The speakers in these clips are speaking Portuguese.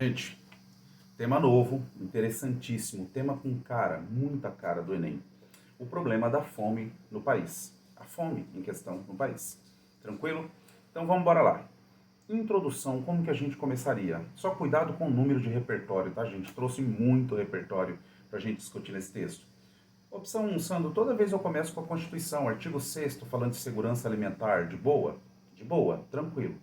Gente, tema novo, interessantíssimo, tema com cara, muita cara do Enem. O problema da fome no país. A fome em questão no país. Tranquilo? Então vamos embora lá. Introdução, como que a gente começaria? Só cuidado com o número de repertório, tá, gente? Trouxe muito repertório pra gente discutir nesse texto. Opção 1, Sandro, toda vez eu começo com a Constituição, artigo 6º, falando de segurança alimentar, de boa? De boa, tranquilo.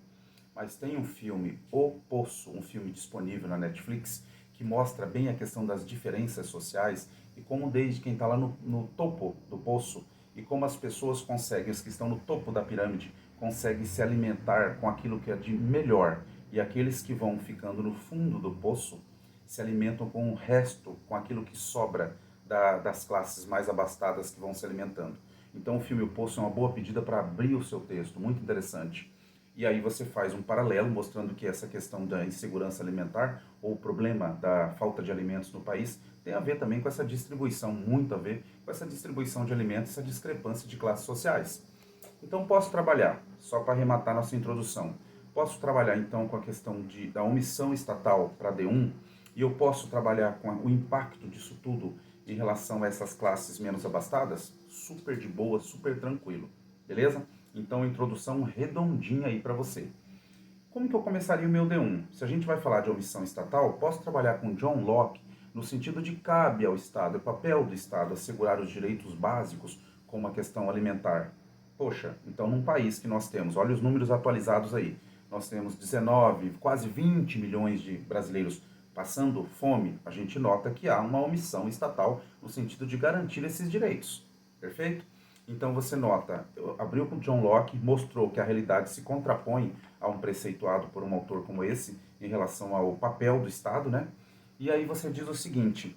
Mas tem um filme, O Poço, um filme disponível na Netflix, que mostra bem a questão das diferenças sociais e como desde quem está lá no topo do poço e como as pessoas conseguem, os que estão no topo da pirâmide, conseguem se alimentar com aquilo que é de melhor e aqueles que vão ficando no fundo do poço se alimentam com o resto, com aquilo que sobra das classes mais abastadas que vão se alimentando. Então o filme O Poço é uma boa pedida para abrir o seu texto, muito interessante. E aí você faz um paralelo mostrando que essa questão da insegurança alimentar ou o problema da falta de alimentos no país tem a ver também com essa distribuição, muito a ver com essa distribuição de alimentos, essa discrepância de classes sociais. Então posso trabalhar, só para arrematar nossa introdução, posso trabalhar então com a questão da omissão estatal para D1 e eu posso trabalhar com o impacto disso tudo em relação a essas classes menos abastadas? Super de boa, super tranquilo, beleza? Então, introdução redondinha aí para você. Como que eu começaria o meu D1? Se a gente vai falar de omissão estatal, posso trabalhar com John Locke no sentido de cabe ao Estado, é papel do Estado assegurar os direitos básicos como a questão alimentar. Poxa, então num país que nós temos, olha os números atualizados aí, nós temos 19, quase 20 milhões de brasileiros passando fome, a gente nota que há uma omissão estatal no sentido de garantir esses direitos. Perfeito? Então você nota, abriu com John Locke, mostrou que a realidade se contrapõe a um preceituado por um autor como esse em relação ao papel do Estado, né? E aí você diz o seguinte,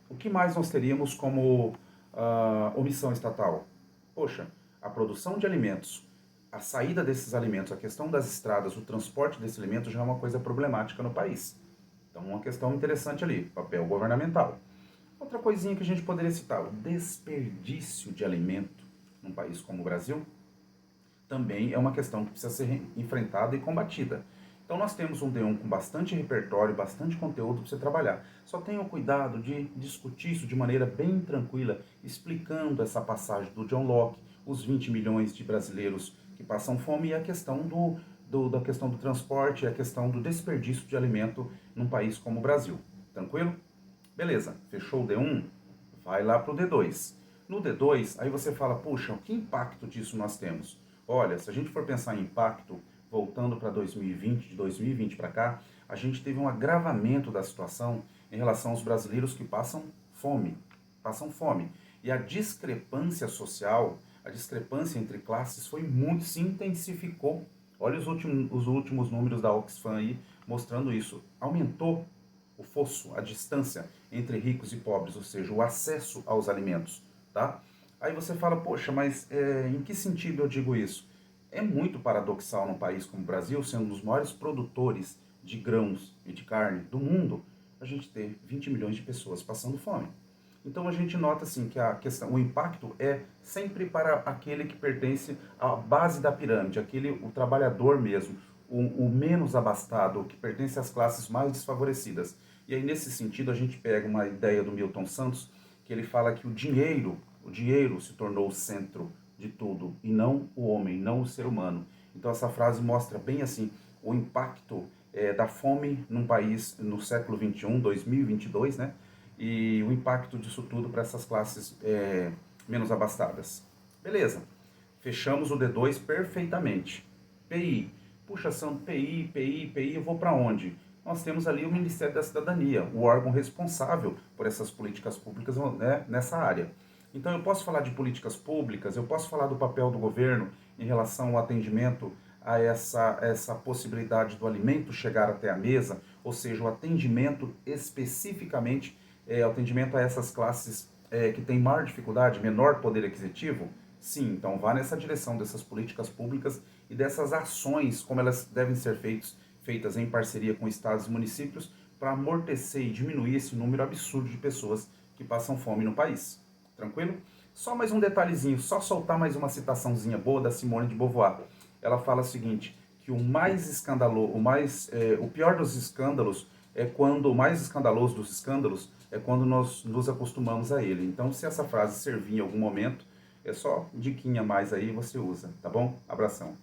o que mais nós teríamos como omissão estatal? Poxa, a produção de alimentos, a saída desses alimentos, a questão das estradas, o transporte desses alimentos já é uma coisa problemática no país. Então, uma questão interessante ali, papel governamental. Outra coisinha que a gente poderia citar, o desperdício de alimento num país como o Brasil, também é uma questão que precisa ser enfrentada e combatida. Então nós temos um D1 com bastante repertório, bastante conteúdo para você trabalhar. Só tenha o cuidado de discutir isso de maneira bem tranquila, explicando essa passagem do John Locke, os 20 milhões de brasileiros que passam fome e a questão da questão do transporte e a questão do desperdício de alimento num país como o Brasil. Tranquilo? Beleza, fechou o D1? Vai lá para o D2. No D2, aí você fala, puxa, que impacto disso nós temos? Olha, se a gente for pensar em impacto, voltando para 2020, de 2020 para cá, a gente teve um agravamento da situação em relação aos brasileiros que passam fome. Passam fome. E a discrepância social, a discrepância entre classes foi muito, se intensificou. Olha os últimos números da Oxfam aí mostrando isso. Aumentou o fosso, a distância entre ricos e pobres, ou seja, o acesso aos alimentos, tá? Aí você fala, poxa, mas em que sentido eu digo isso? É muito paradoxal num país como o Brasil, sendo um dos maiores produtores de grãos e de carne do mundo, a gente ter 20 milhões de pessoas passando fome. Então a gente nota assim que a questão, o impacto é sempre para aquele que pertence à base da pirâmide, o trabalhador mesmo, o menos abastado, o que pertence às classes mais desfavorecidas. E aí nesse sentido a gente pega uma ideia do Milton Santos, que ele fala que o dinheiro se tornou o centro de tudo e não o homem, não o ser humano. Então essa frase mostra bem assim o impacto da fome num país no século 21, 2022, né? E o impacto disso tudo para essas classes menos abastadas. Beleza, fechamos o D2 perfeitamente. PI, puxa, são PI, eu vou para onde? Nós temos ali o Ministério da Cidadania, o órgão responsável por essas políticas públicas, né, nessa área. Então eu posso falar de políticas públicas, eu posso falar do papel do governo em relação ao atendimento a essa possibilidade do alimento chegar até a mesa, ou seja, o atendimento especificamente, atendimento a essas classes que têm maior dificuldade, menor poder aquisitivo. Sim, então vá nessa direção dessas políticas públicas e dessas ações, como elas devem ser feitas em parceria com estados e municípios para amortecer e diminuir esse número absurdo de pessoas que passam fome no país. Tranquilo? Só mais um detalhezinho, só soltar mais uma citaçãozinha boa da Simone de Beauvoir. Ela fala o seguinte, que o mais escandaloso, o pior dos escândalos é quando, o mais escandaloso dos escândalos é quando nós nos acostumamos a ele. Então, se essa frase servir em algum momento, é só diquinha a mais aí, você usa, tá bom? Abração.